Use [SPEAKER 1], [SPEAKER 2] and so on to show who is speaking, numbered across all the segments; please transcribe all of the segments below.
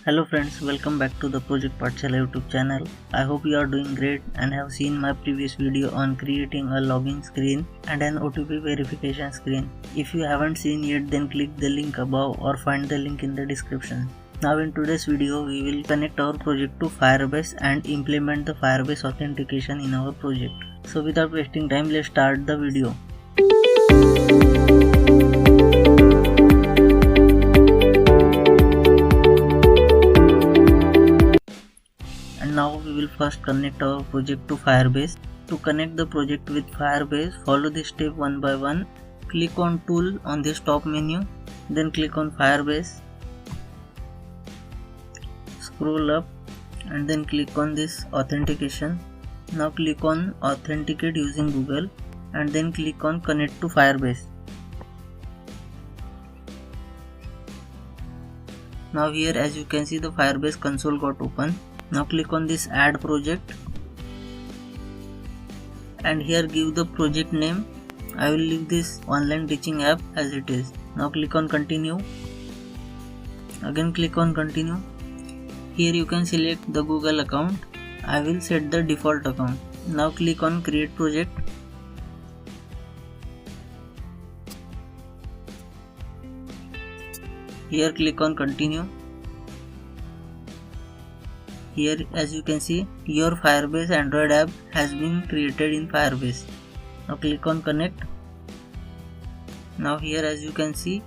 [SPEAKER 1] Hello friends, welcome back to the Project Pathshala YouTube channel. I hope you are doing great and have seen my previous video on creating a login screen and an OTP verification screen. If you haven't seen yet, then click the link above or find the link in the description. Now in today's video, we will connect our project to Firebase and implement the Firebase authentication in our project. So without wasting time, let's start the video. Now we will first connect our project to Firebase. To connect the project with Firebase, follow this step one by one. Click on Tool on this top menu, then click on Firebase. Scroll up and then click on this authentication. Now click on authenticate using Google and then click on connect to Firebase. Now here, as you can see, the Firebase console got open. Now click on this add project and here give the project name. I will leave this online teaching app as it is. Now click on continue. Again click on continue. Here you can select the Google account. I will set the default account. Now click on create project. Here click on continue. Here, as you can see, your Firebase Android app has been created in Firebase. Now click on connect. Now here, as you can see,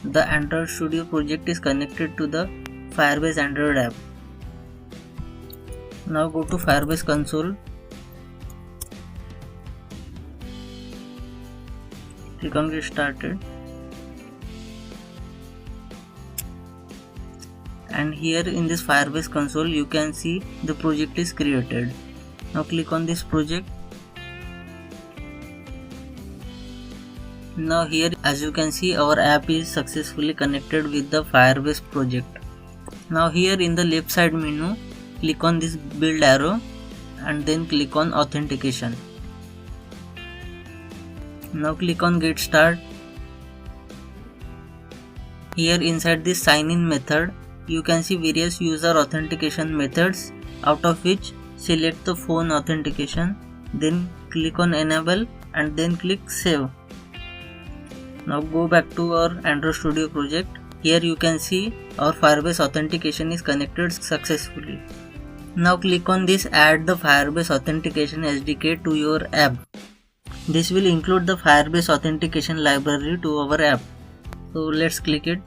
[SPEAKER 1] the Android Studio project is connected to the Firebase Android app. Now go to Firebase console. Click on get started. And here in this Firebase console you can see the project is created. Now click on this project. Now here, as you can see, our app is successfully connected with the Firebase project. Now here in the left side menu, click on this build arrow and then click on authentication. Now click on get start. Here inside this sign in method, you can see various user authentication methods, out of which select the phone authentication, then click on enable and then click save. Now go back to our Android Studio project. Here you can see our Firebase authentication is connected successfully. Now click on this add the Firebase authentication SDK to your app. This will include the Firebase authentication library to our app. So let's click it.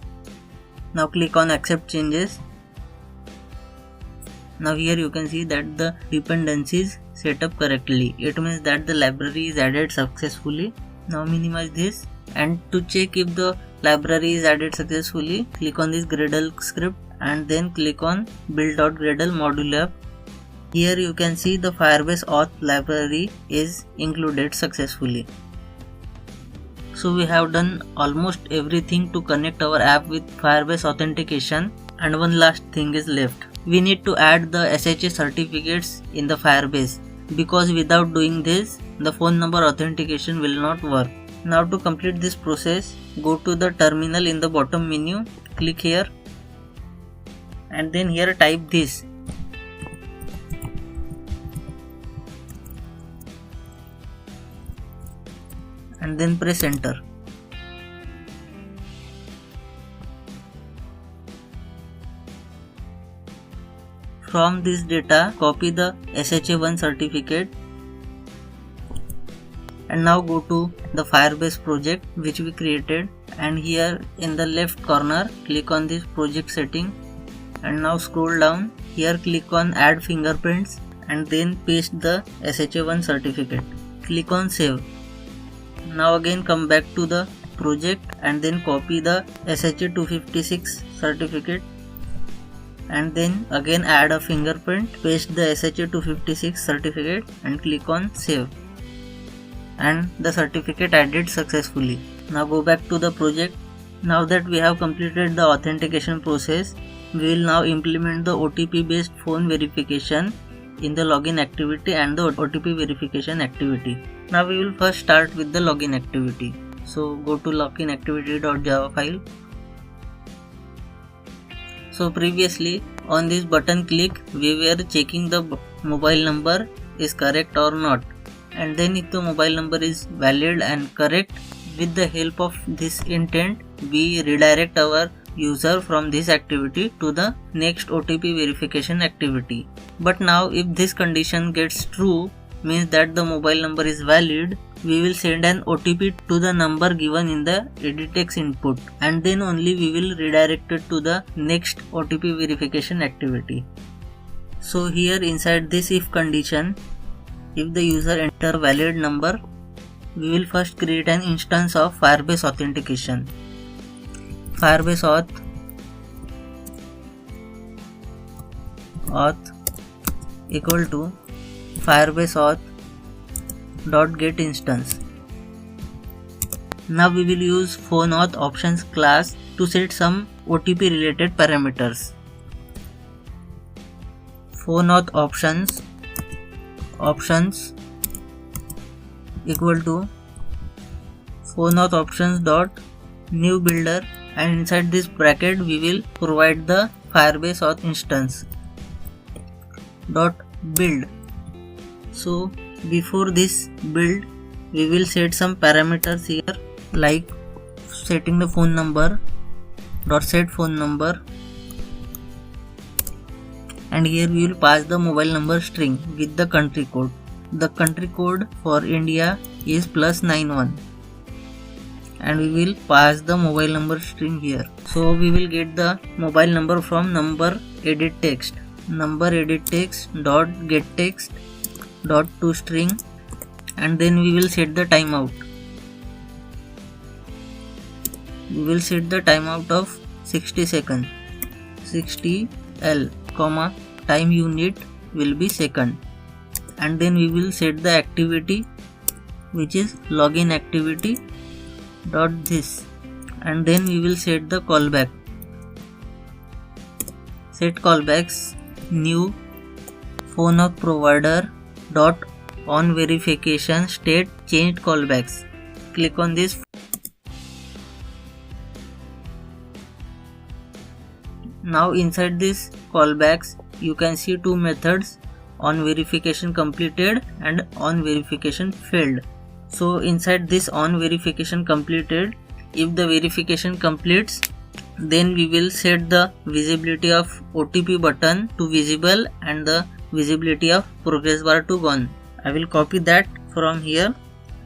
[SPEAKER 1] Now click on accept changes. Now here you can see that the dependencies set up correctly. It means that the library is added successfully. Now minimize this, and to check if the library is added successfully, click on this Gradle script and then click on build.gradle module app. Here you can see the Firebase auth library is included successfully. So we have done almost everything to connect our app with Firebase authentication, and one last thing is left. We need to add the SHA certificates in the Firebase, because without doing this, the phone number authentication will not work. Now to complete this process, go to the terminal in the bottom menu, click here and then here type this. And then press enter. From this data, copy the SHA1 certificate and now go to the Firebase project which we created, and here in the left corner click on this project setting and now scroll down. Here click on add fingerprints and then paste the SHA1 certificate. Click on save. Now again come back to the project and then copy the SHA256 certificate and then again add a fingerprint, paste the SHA256 certificate and click on save, and the certificate added successfully. Now go back to the project. Now that we have completed the authentication process, we will now implement the OTP based phone verification in the login activity and the OTP verification activity. Now we will first start with the login activity. So go to login activity.java file. So previously on this button click we were checking the mobile number is correct or not, and then if the mobile number is valid and correct, with the help of this intent we redirect our user from this activity to the next OTP verification activity. But now if this condition gets true, means that the mobile number is valid, we will send an OTP to the number given in the edit text input, and then only we will redirect it to the next OTP verification activity. So here inside this if condition, if the user enter valid number, we will first create an instance of Firebase authentication. Firebase auth equal to Firebase auth dot get instance. Now we will use phone auth options class to set some OTP related parameters. Phone auth options equal to phone auth options dot new builder, and inside this bracket we will provide the Firebase auth instance dot build. So before this build we will set some parameters here, like setting the phone number dot set phone number, and here we will pass the mobile number string with the country code. The country code for India is +91, and we will pass the mobile number string here. So we will get the mobile number from number edit text dot get text dot to string, and then we will set the timeout. We will set the timeout of 60 seconds, 60 L, time unit will be second, and then we will set the activity which is login activity dot this, and then we will set the callback. Set callbacks new phone auth provider dot on verification state changed callbacks. Click on this. Now inside this callbacks you can see two methods, on verification completed and on verification failed. So inside this on verification completed, if the verification completes, then we will set the visibility of OTP button to visible and the visibility of progress bar to gone. I will copy that from here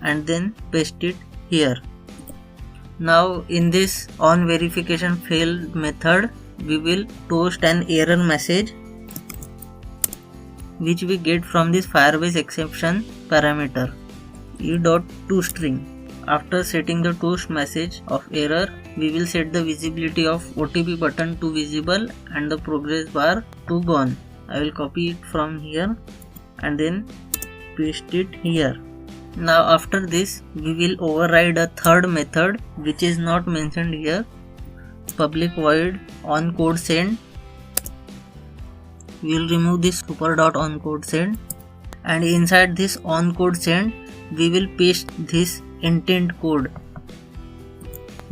[SPEAKER 1] and then paste it here. Now in this on verification failed method we will toast an error message which we get from this Firebase exception parameter e.toString. After setting the toast message of error, we will set the visibility of OTP button to visible and the progress bar to gone. I will copy it from here and then paste it here. Now after this we will override a third method which is not mentioned here, public void on code send. We will remove this super dot on code send, and inside this on code send we will paste this intent code,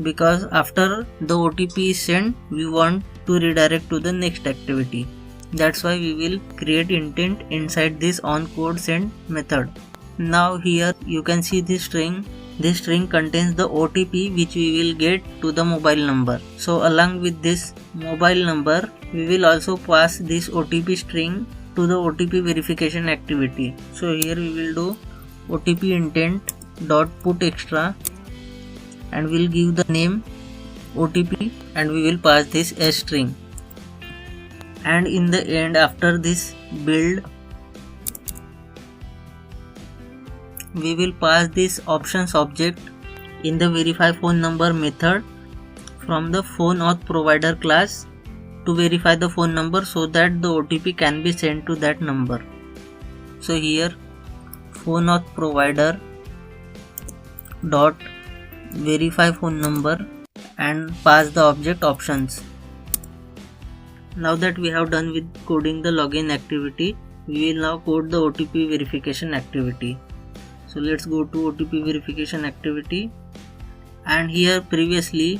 [SPEAKER 1] because after the OTP is sent we want to redirect to the next activity. That's why we will create intent inside this on code send method. Now here you can see this string. This string contains the OTP which we will get to the mobile number. So along with this mobile number we will also pass this OTP string to the OTP verification activity. So here we will do OTP intent dot put extra and we'll give the name OTP and we will pass this as string. And in the end, after this build, we will pass this options object in the verify phone number method from the phone auth provider class to verify the phone number so that the OTP can be sent to that number. So here phone auth provider dot verify phone number and pass the object options. Now that we have done with coding the login activity, we will now code the OTP verification activity. So let's go to OTP verification activity, and here previously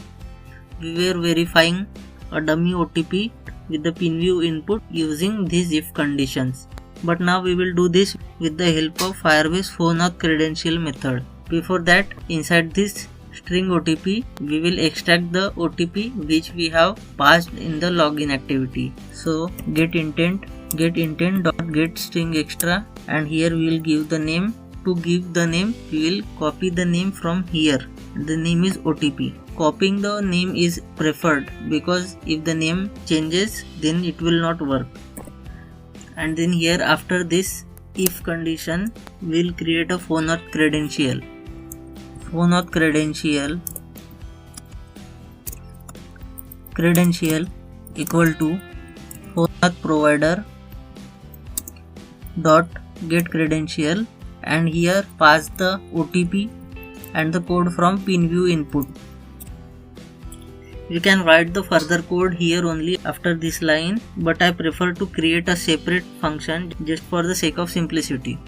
[SPEAKER 1] we were verifying a dummy OTP with the PinView input using these if conditions. But now we will do this with the help of Firebase PhoneAuth credential method. Before that, inside this string OTP, we will extract the OTP which we have passed in the login activity. So get intent dot get string extra, and here we will give the name. To give the name, we will copy the name from here. The name is OTP. Copying the name is preferred because if the name changes, then it will not work. And then here, after this if condition, we will create a PhoneAuth credential. PhoneAuth credential equal to PhoneAuth provider dot get credential, and here pass the OTP and the code from PinView input. You can write the further code here only after this line, but I prefer to create a separate function just for the sake of simplicity.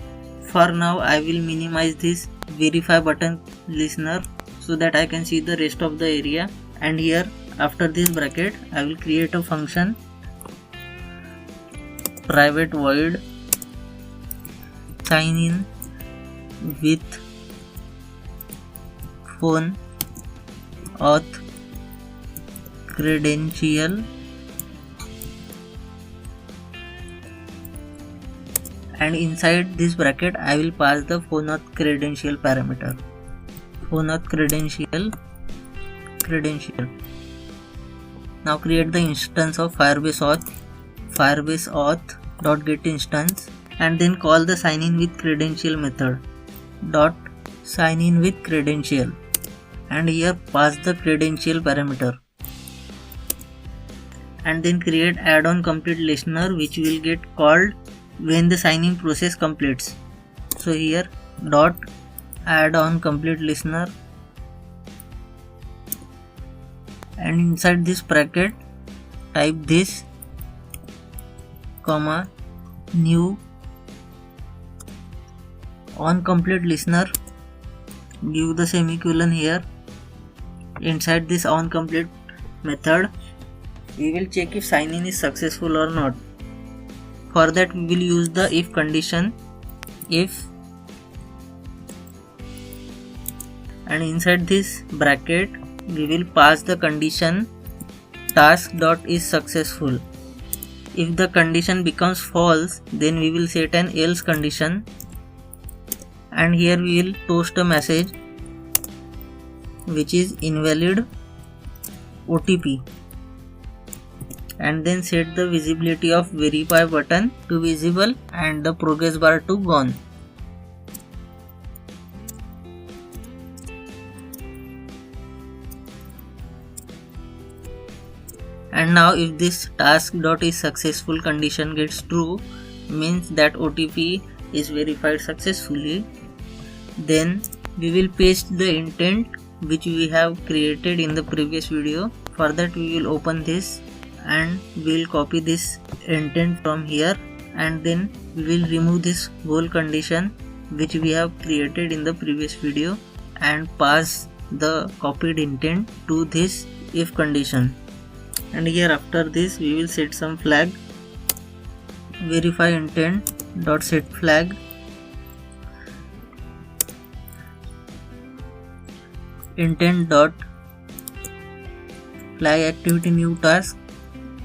[SPEAKER 1] For now, I will minimize this verify button listener so that I can see the rest of the area, and here after this bracket I will create a function private void sign in with PhoneAuth credential, and inside this bracket I will pass the PhoneAuth credential parameter. PhoneAuth credential. Now create the instance of Firebase auth dot get instance, and then call the sign in with credential method dot sign in with credential, and here pass the credential parameter, and then create add-on complete listener which will get called when the sign-in process completes. So here dot add-on complete listener, and inside this bracket type this comma new on complete listener, give the semicolon here. Inside this on complete method we will check if sign in is successful or not. For that we will use the if condition, if, and inside this bracket we will pass the condition task dot is successful. If the condition becomes false, then we will set an else condition, and here we will post a message which is invalid OTP, and then set the visibility of verify button to visible and the progress bar to gone. And now if this task dot is successful condition gets true, means that OTP is verified successfully, then we will paste the intent which we have created in the previous video. For that we will open this and we will copy this intent from here, and then we will remove this whole condition which we have created in the previous video and pass the copied intent to this if condition. And here after this we will set some flag, verify intent dot set flag, intent dot flag activity new task,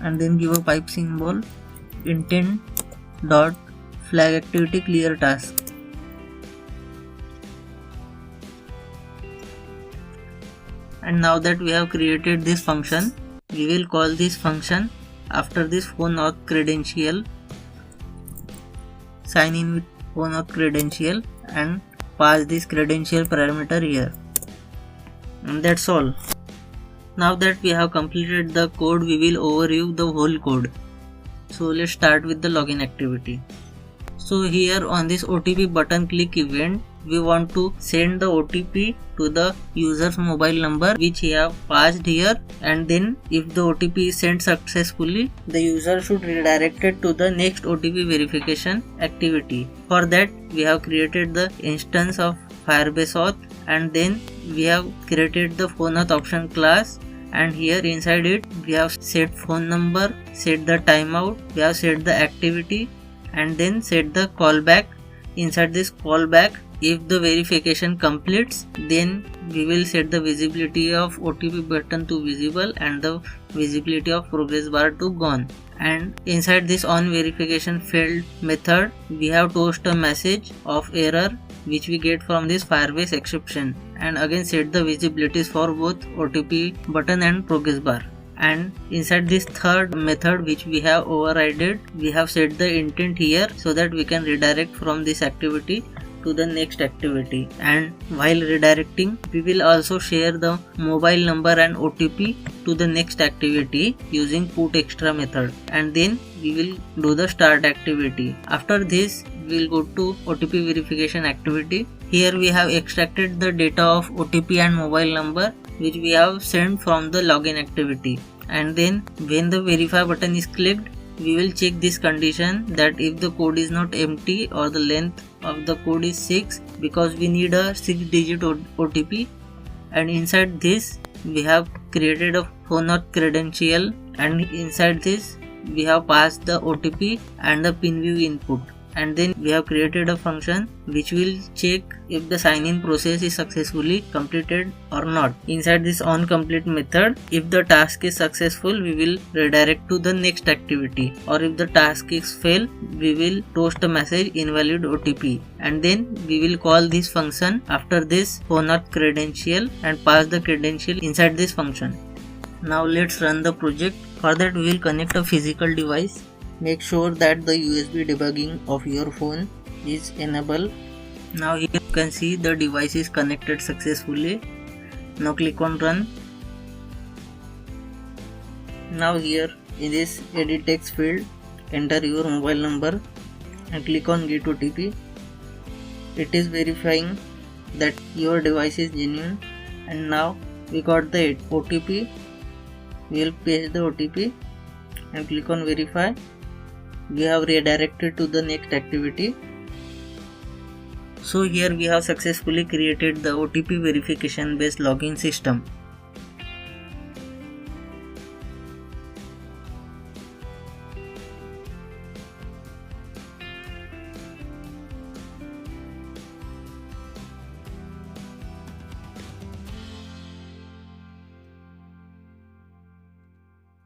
[SPEAKER 1] and then give a pipe symbol, intent dot flag activity clear task. And now that we have created this function, we will call this function after this PhoneAuth credential, sign in with PhoneAuth credential, and pass this credential parameter here. And that's all. Now that we have completed the code, we will overview the whole code. So let's start with the login activity. So here on this OTP button click event, we want to send the OTP to the user's mobile number which he have passed here, and then if the OTP is sent successfully, the user should redirect it to the next OTP verification activity. For that we have created the instance of Firebase auth, and then we have created the PhoneAuth option class, and here inside it we have set phone number, set the timeout, we have set the activity, and then set the callback. Inside this callback, if the verification completes, then we will set the visibility of OTP button to visible and the visibility of progress bar to gone. And inside this on verification failed method, we have toast a message of error which we get from this Firebase exception, and again set the visibilities for both OTP button and progress bar. And inside this third method which we have overridden, we have set the intent here so that we can redirect from this activity to the next activity. And while redirecting, we will also share the mobile number and OTP to the next activity using put extra method, and then we will do the start activity. After this, we will go to OTP verification activity. Here we have extracted the data of OTP and mobile number which we have sent from the login activity, and then when the verify button is clicked, we will check this condition that if the code is not empty or the length of the code is 6, because we need a 6-digit OTP. And inside this we have created a phone auth credential, and inside this we have passed the OTP and the pin view input, and then we have created a function which will check if the sign in process is successfully completed or not. Inside this on complete method, if the task is successful, we will redirect to the next activity, or if the task is fail, we will toast a message invalid OTP, and then we will call this function after this phone auth credential and pass the credential inside this function. Now let's run the project. For that we will connect a physical device. Make sure that the USB debugging of your phone is enabled. Now here you can see the device is connected successfully. Now click on run. Now here in this edit text field, enter your mobile number and click on get OTP. It is verifying that your device is genuine, and now we got the OTP. We will paste the OTP and click on verify. We have redirected to the next activity. So here we have successfully created the OTP verification based login system.